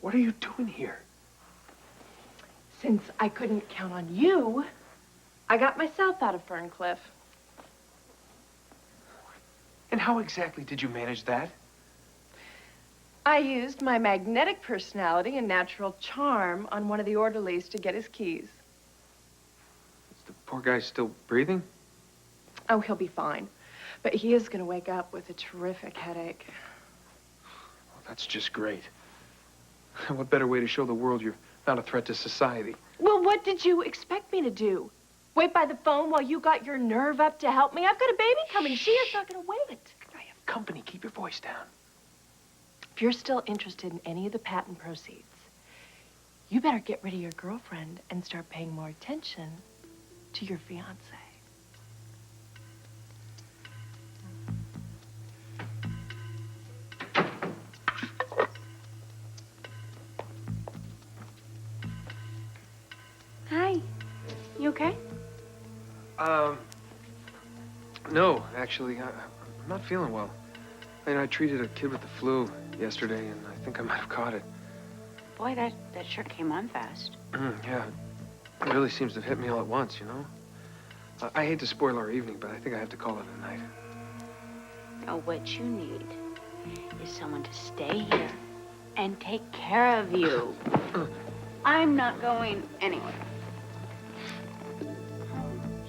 What are you doing here? Since I couldn't count on you, I got myself out of Ferncliff. And how exactly did you manage that? I used my magnetic personality and natural charm on one of the orderlies to get his keys. Is the poor guy still breathing? Oh, he'll be fine. But he is going to wake up with a terrific headache. Well, that's just great. What better way to show the world you're not a threat to society? Well, what did you expect me to do? Wait by the phone while you got your nerve up to help me? I've got a baby coming. She is not going to wait. I have company. Keep your voice down. If you're still interested in any of the patent proceeds, you better get rid of your girlfriend and start paying more attention to your fiancé. Hi. You okay? No, actually, I'm not feeling well. I treated a kid with the flu yesterday, and I think I might have caught it. Boy, that sure came on fast. Yeah, it really seems to have hit me all at once, you know? I hate to spoil our evening, but I think I have to call it a night. Oh, what you need is someone to stay here and take care of you. I'm not going anywhere.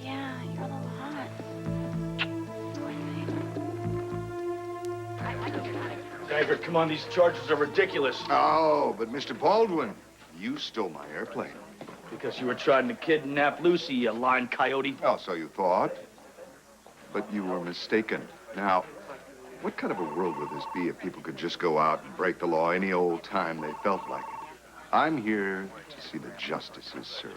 Yeah, you're a little hot. Daggett, come on, these charges are ridiculous. Oh, but Mr. Baldwin, you stole my airplane. Because you were trying to kidnap Lucy, you lying coyote. Oh, so you thought. But you were mistaken. Now, what kind of a world would this be if people could just go out and break the law any old time they felt like it? I'm here to see that justice is served.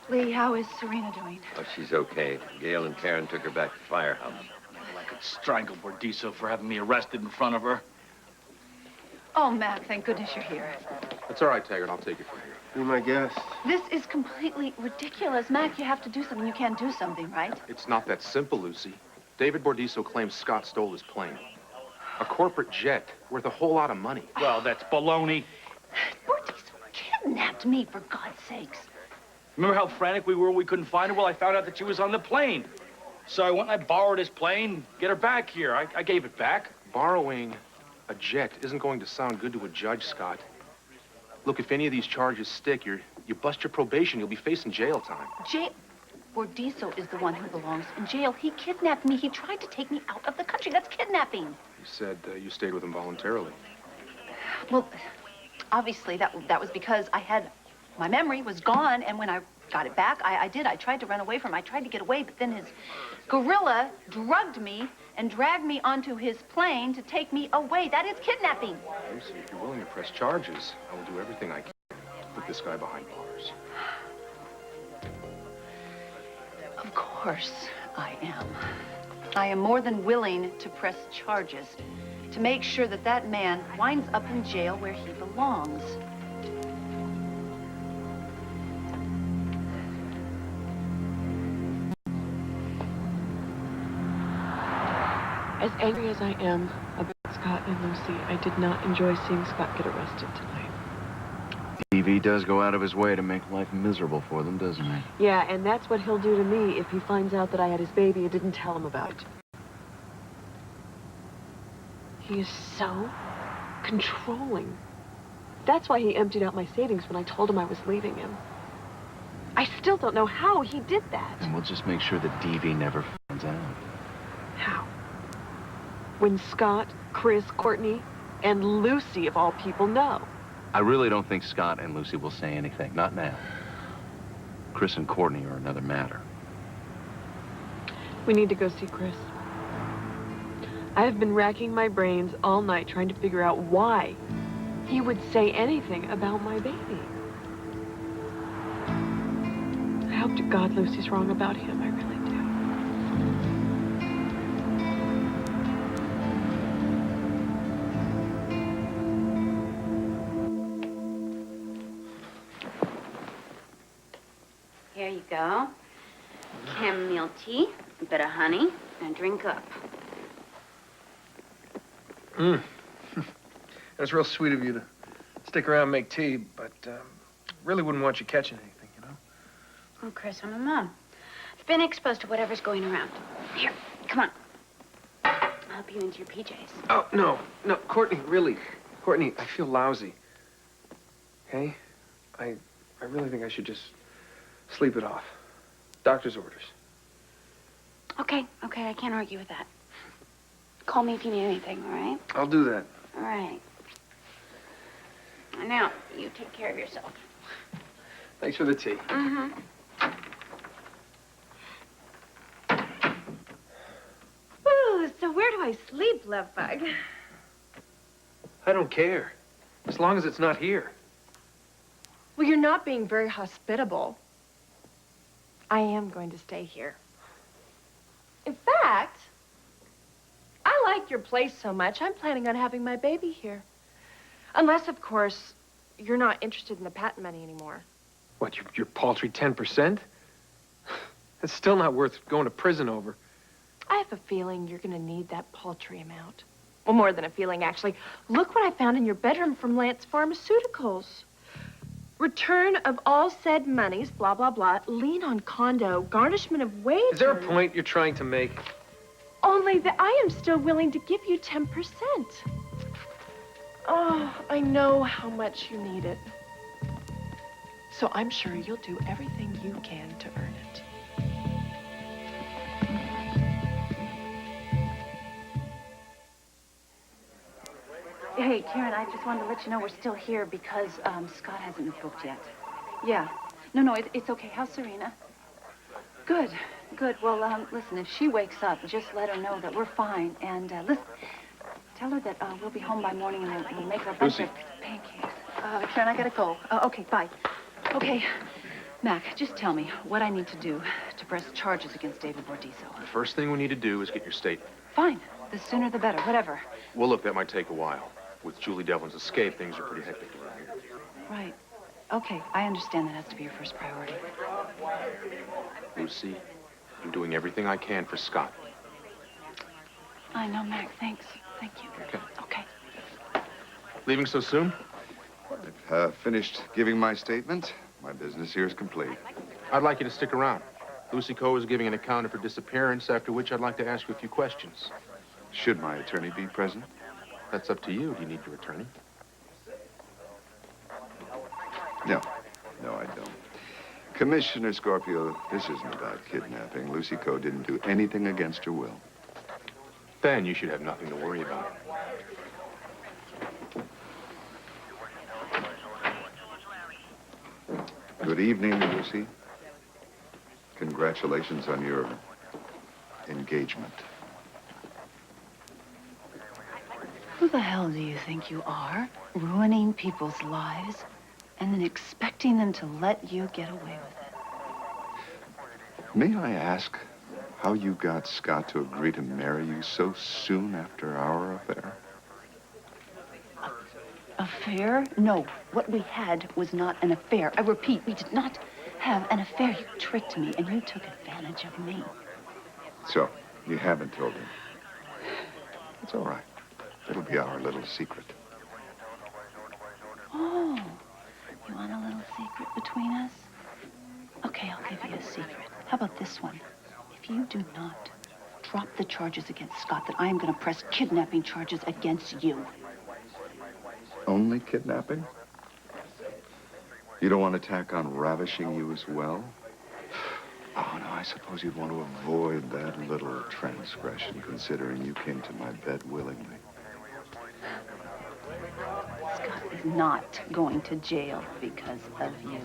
Lee, how is Serena doing? Oh, she's okay. Gail and Karen took her back to the firehouse. I could strangle Bisso for having me arrested in front of her. Oh, Mac, thank goodness you're here. That's all right, Taggart. I'll take it from here. Be my guest. This is completely ridiculous. Mac, you have to do something. You can't do something, right? It's not that simple, Lucy. David Bordiso claims Scott stole his plane. A corporate jet worth a whole lot of money. Well, that's baloney. Bordiso kidnapped me, for God's sakes. Remember how frantic we were when we couldn't find her? Well, I found out that she was on the plane. So I went and I borrowed his plane, get her back here. I gave it back. Borrowing a jet isn't going to sound good to a judge, Scott. Look, if any of these charges stick, you bust your probation, you'll be facing jail time. Bordiso is the one who belongs in jail. He kidnapped me. He tried to take me out of the country. That's kidnapping. You said you stayed with him voluntarily. Well, obviously, that was because my memory was gone, and when I got it back, I tried to run away from him. I tried to get away, but then his gorilla drugged me and dragged me onto his plane to take me away. That is kidnapping. Lucy, if you're willing to press charges, I will do everything I can to put this guy behind bars. Of course I am. I am more than willing to press charges to make sure that that man winds up in jail where he belongs. As angry as I am about Scott and Lucy, I did not enjoy seeing Scott get arrested tonight. TV does go out of his way to make life miserable for them, doesn't he? Yeah, and that's what he'll do to me if he finds out that I had his baby and didn't tell him about it. He is so controlling. That's why he emptied out my savings when I told him I was leaving him. I still don't know how he did that. And we'll just make sure that DV never finds out. How? when Scott, Chris, Courtney, and Lucy, of all people, know? I really don't think Scott and Lucy will say anything. Not now. Chris and Courtney are another matter. We need to go see Chris. I have been racking my brains all night trying to figure out why he would say anything about my baby. I hope to God Lucy's wrong about him. I really do. Here you go. Chamomile tea, a bit of honey, and drink up. That's real sweet of you to stick around and make tea, but really wouldn't want you catching anything, you know? Oh, Chris, I'm a mom. I've been exposed to whatever's going around. Here, come on. I'll help you into your PJs. Oh, no, Courtney, really. Courtney, I feel lousy. Okay? I really think I should just sleep it off. Doctor's orders. Okay, I can't argue with that. Call me if you need anything, all right? I'll do that. All right. Now, you take care of yourself. Thanks for the tea. Mm-hmm. Ooh, so where do I sleep, love bug? I don't care. As long as it's not here. Well, you're not being very hospitable. I am going to stay here. In fact, I like your place so much, I'm planning on having my baby here. Unless, of course, you're not interested in the patent money anymore. What, your paltry 10%? It's still not worth going to prison over. I have a feeling you're going to need that paltry amount. Well, more than a feeling, actually. Look what I found in your bedroom from Lance Pharmaceuticals. Return of all said monies, blah, blah, blah, lien on condo, garnishment of wages. Is there a point you're trying to make? Only that I am still willing to give you 10%. Oh, I know how much you need it. So I'm sure you'll do everything you can to earn it. Hey, Karen, I just wanted to let you know we're still here because Scott hasn't been booked yet. Yeah. No, it's okay. How's Serena? Good. Well, listen, if she wakes up, just let her know that we're fine. And, listen, tell her that we'll be home by morning and we'll make her a bunch of pancakes. Karen, I gotta go. Okay, bye. Okay, Mac, just tell me what I need to do to press charges against David Bordiso. The first thing we need to do is get your statement. Fine. The sooner the better, whatever. Well, look, that might take a while. With Julie Devlin's escape, things are pretty hectic around here. Right. Okay, I understand that has to be your first priority. Lucy, I'm doing everything I can for Scott. I know, Mac. Thanks. Thank you. Okay. Leaving so soon? I've finished giving my statement. My business here is complete. I'd like you to stick around. Lucy Coe is giving an account of her disappearance, after which I'd like to ask you a few questions. Should my attorney be present? That's up to you. Do you need your attorney? No, I don't. Commissioner Scorpio, this isn't about kidnapping. Lucy Coe didn't do anything against her will. Then you should have nothing to worry about. Good evening, Lucy. Congratulations on your engagement. Who the hell do you think you are? Ruining people's lives and then expecting them to let you get away with it. May I ask how you got Scott to agree to marry you so soon after our affair? Affair? No, what we had was not an affair. I repeat, we did not have an affair. You tricked me and you took advantage of me. So, you haven't told him. It's all right. It'll be our little secret. Oh, you want a little secret between us? Okay, I'll give you a secret. How about this one? If you do not drop the charges against Scott, then I am going to press kidnapping charges against you. Only kidnapping? You don't want to tack on ravishing you as well? Oh, no, I suppose you'd want to avoid that little transgression, considering you came to my bed willingly. Scott is not going to jail because of you.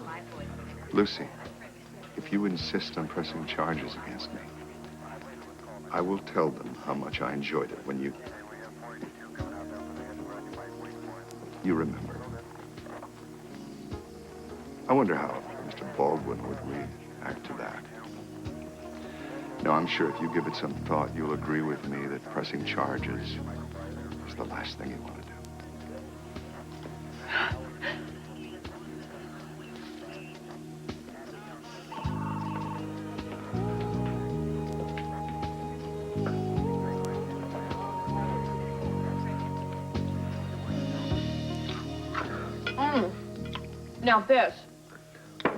Lucy, if you insist on pressing charges against me, I will tell them how much I enjoyed it when you remember. I wonder how Mr. Baldwin would react to that. No, I'm sure if you give it some thought, you'll agree with me that pressing charges is the last thing you want to do. Now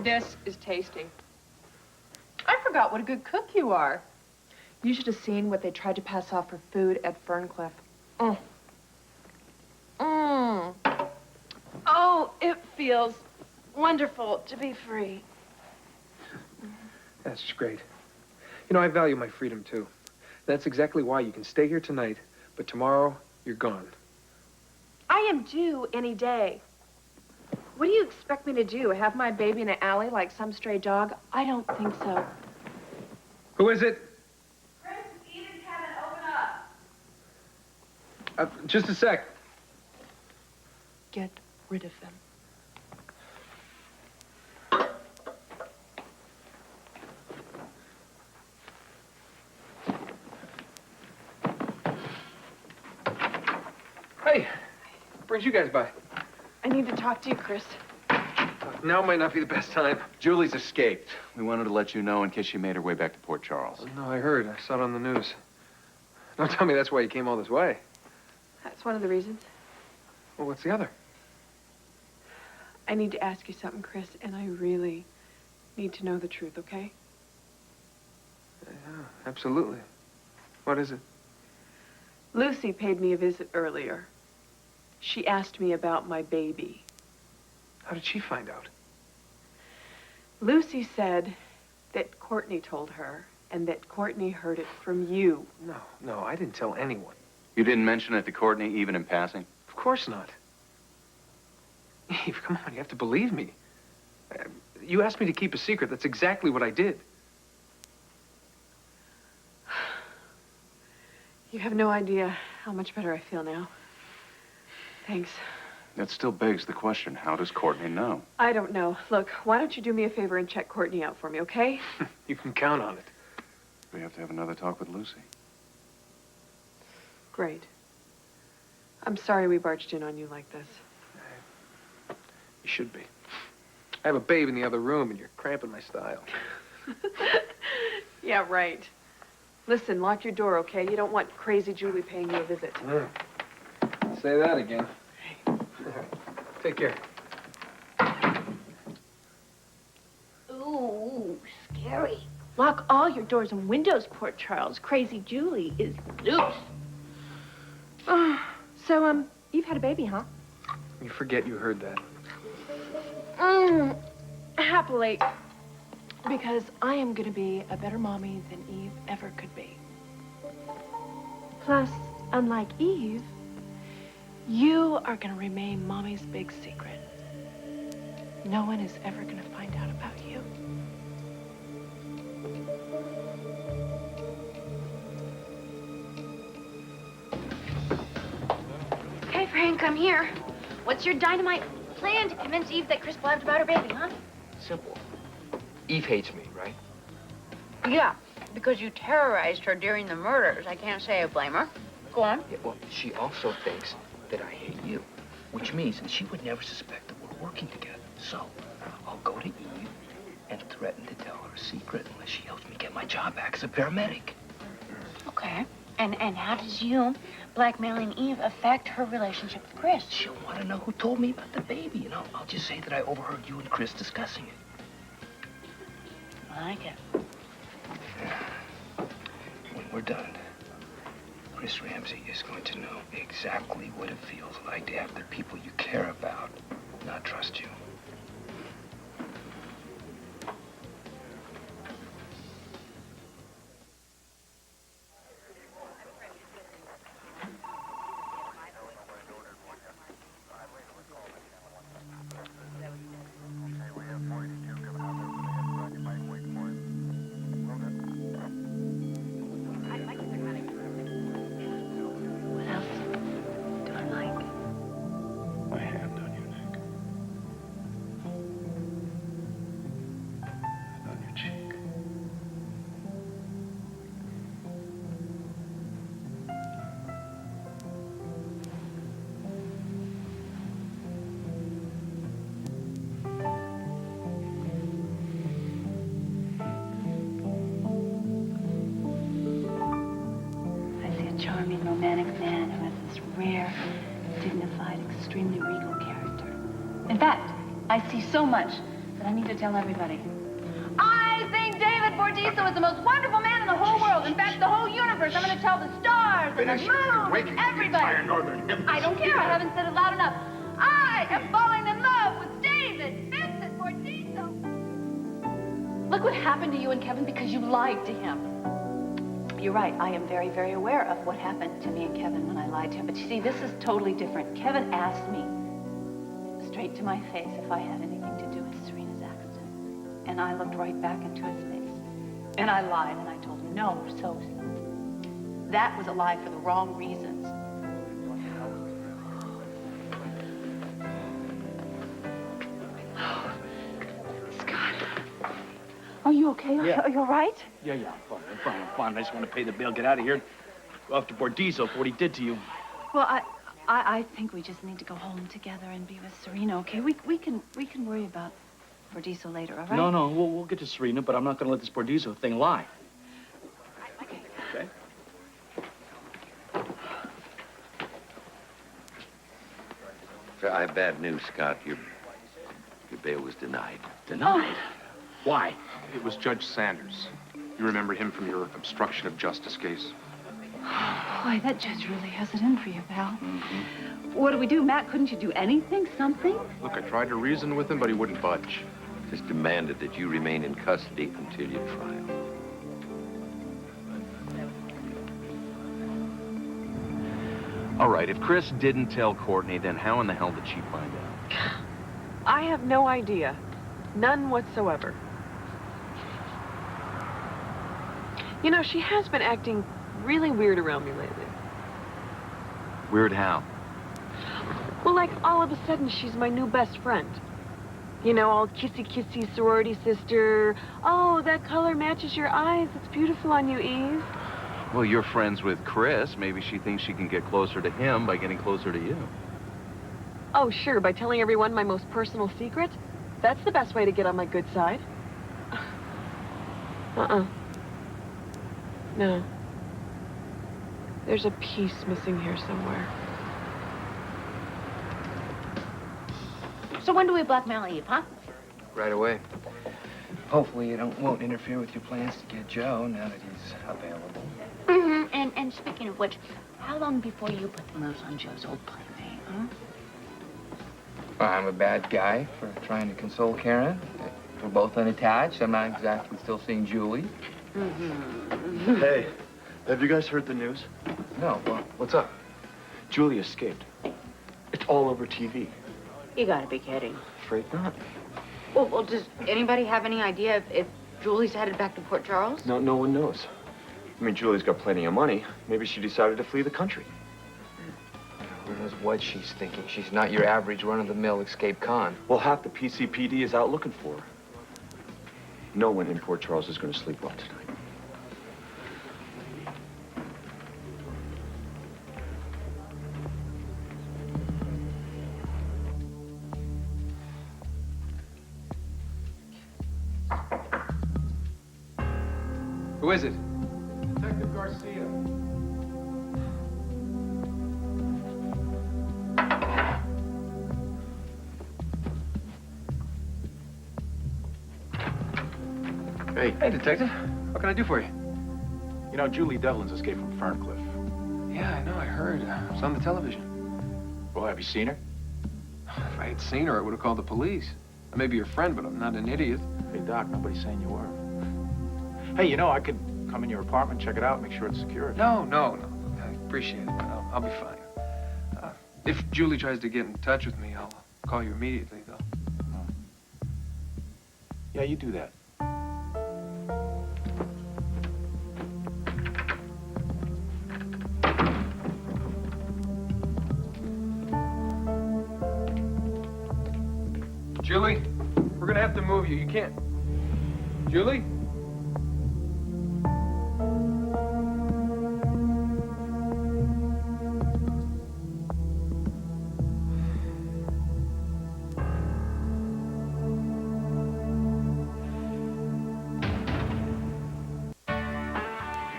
this is tasty. I forgot what a good cook you are. You should have seen what they tried to pass off for food at Ferncliff. Oh, it feels wonderful to be free. That's just great. You know, I value my freedom, too. That's exactly why you can stay here tonight, but tomorrow, you're gone. I am due any day. What do you expect me to do? Have my baby in an alley like some stray dog? I don't think so. Who is it? Chris, Eden, Kevin, open up. Just a sec. Get rid of them. Hey, what brings you guys by? I need to talk to you, Chris. Now might not be the best time. Julie's escaped. We wanted to let you know in case she made her way back to Port Charles. No, I heard. I saw it on the news. Don't tell me that's why you came all this way. That's one of the reasons. Well, what's the other? I need to ask you something, Chris, and I really need to know the truth, okay? Yeah, absolutely. What is it? Lucy paid me a visit earlier. She asked me about my baby. How did she find out? Lucy said that Courtney told her, and that Courtney heard it from you. No, I didn't tell anyone. You didn't mention it to Courtney, even in passing? Of course not. Eve, come on, you have to believe me. You asked me to keep a secret. That's exactly what I did. You have no idea how much better I feel now. Thanks. That still begs the question, how does Courtney know? I don't know. Look, why don't you do me a favor and check Courtney out for me, okay? You can count on it. We have to have another talk with Lucy. Great. I'm sorry we barged in on you like this. You should be. I have a babe in the other room, and you're cramping my style. Yeah, right. Listen, lock your door, okay? You don't want crazy Julie paying you a visit. Say that again. Take care. Ooh, scary. Lock all your doors and windows, Port Charles. Crazy Julie is loose. So, you've had a baby, huh? You forget you heard that. Happily. Because I am gonna be a better mommy than Eve ever could be. Plus, unlike Eve, you are gonna remain Mommy's big secret. No one is ever gonna find out about you. Hey, Frank, I'm here. What's your dynamite plan to convince Eve that Chris blabbed about her baby, huh? Simple. Eve hates me, right? Yeah, because you terrorized her during the murders. I can't say I blame her. Go on. Yeah, well, she also thinks that I hate you, which means that she would never suspect that we're working together. So, I'll go to Eve and threaten to tell her a secret unless she helps me get my job back as a paramedic. Okay. And how does you blackmailing Eve affect her relationship with Chris? She'll want to know who told me about the baby, you know. I'll just say that I overheard you and Chris discussing it. I like it. When we're done, Chris Ramsey is going to know exactly what it feels like to have the people you care about not trust you. extremely regal character. In fact, I see so much that I need to tell everybody. I think David Bordiso is the most wonderful man in the whole world. In fact, the whole universe. I'm going to tell the stars and the moon and everybody. I don't care. I haven't said it loud enough. I am falling in love with David Vincent Bordiso. Look what happened to you and Kevin because you lied to him. You're right. I am very, very aware of what happened to me and Kevin when I lied to him. But you see, this is totally different. Kevin asked me straight to my face if I had anything to do with Serena's accident. And I looked right back into his face. And I lied, and I told him no. So that was a lie for the wrong reasons. Scott, are you okay? Yeah. Are you all right? Yeah, I'm fine. I just want to pay the bill, get out of here. Go after Bordiso for what he did to you. Well, I think we just need to go home together and be with Serena, okay? We can worry about Bordiso later, all right? No, we'll get to Serena, but I'm not going to let this Bordiso thing lie. Okay. Okay? I have bad news, Scott. Your bail was denied. Denied? Why? It was Judge Sanders. You remember him from your obstruction of justice case? Boy, that judge really has it in for you, pal. What do we do, Matt? Couldn't you do anything, something? Look, I tried to reason with him, but he wouldn't budge. Just demanded that you remain in custody until your trial. All right, if Chris didn't tell Courtney, then how in the hell did she find out? I have no idea. None whatsoever. You know, she has been acting really weird around me lately. Weird how? Well, like, all of a sudden, she's my new best friend. You know, all kissy-kissy sorority sister. Oh, that color matches your eyes. It's beautiful on you, Eve. Well, you're friends with Chris. Maybe she thinks she can get closer to him by getting closer to you. Oh, sure, by telling everyone my most personal secret? That's the best way to get on my good side. No. There's a piece missing here somewhere. So when do we blackmail Eve, huh? Right away. Hopefully it won't interfere with your plans to get Joe now that he's available. Mm-hmm. And speaking of which, how long before you put the moves on Joe's old playmate, huh? Well, I'm a bad guy for trying to console Karen. We're both unattached. I'm not exactly still seeing Julie. Hey, have you guys heard the news? No, well, what's up? Julie escaped. It's all over TV. You gotta be kidding. Afraid not. Well, does anybody have any idea if Julie's headed back to Port Charles? No one knows. I mean, Julie's got plenty of money. Maybe she decided to flee the country. Who knows what she's thinking? She's not your average run-of-the-mill escape con. Well, half the PCPD is out looking for her. No one in Port Charles is going to sleep well tonight. Who is it? Detective Garcia. Hey, Detective. What can I do for you? You know, Julie Devlin's escaped from Ferncliff. Yeah, I know. I heard. It's on the television. Well, have you seen her? If I had seen her, I would have called the police. I may be your friend, but I'm not an idiot. Hey, Doc, nobody's saying you were. Hey, you know, I could come in your apartment, check it out, make sure it's secure. No. I appreciate it, but I'll be fine. If Julie tries to get in touch with me, I'll call you immediately, though. Yeah, you do that. Julie, we're gonna have to move you. You can't. Julie?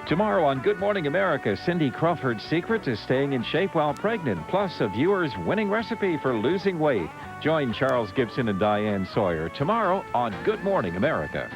Tomorrow on Good Morning America, Cindy Crawford's secret to staying in shape while pregnant, plus a viewer's winning recipe for losing weight. Join Charles Gibson and Diane Sawyer tomorrow on Good Morning America.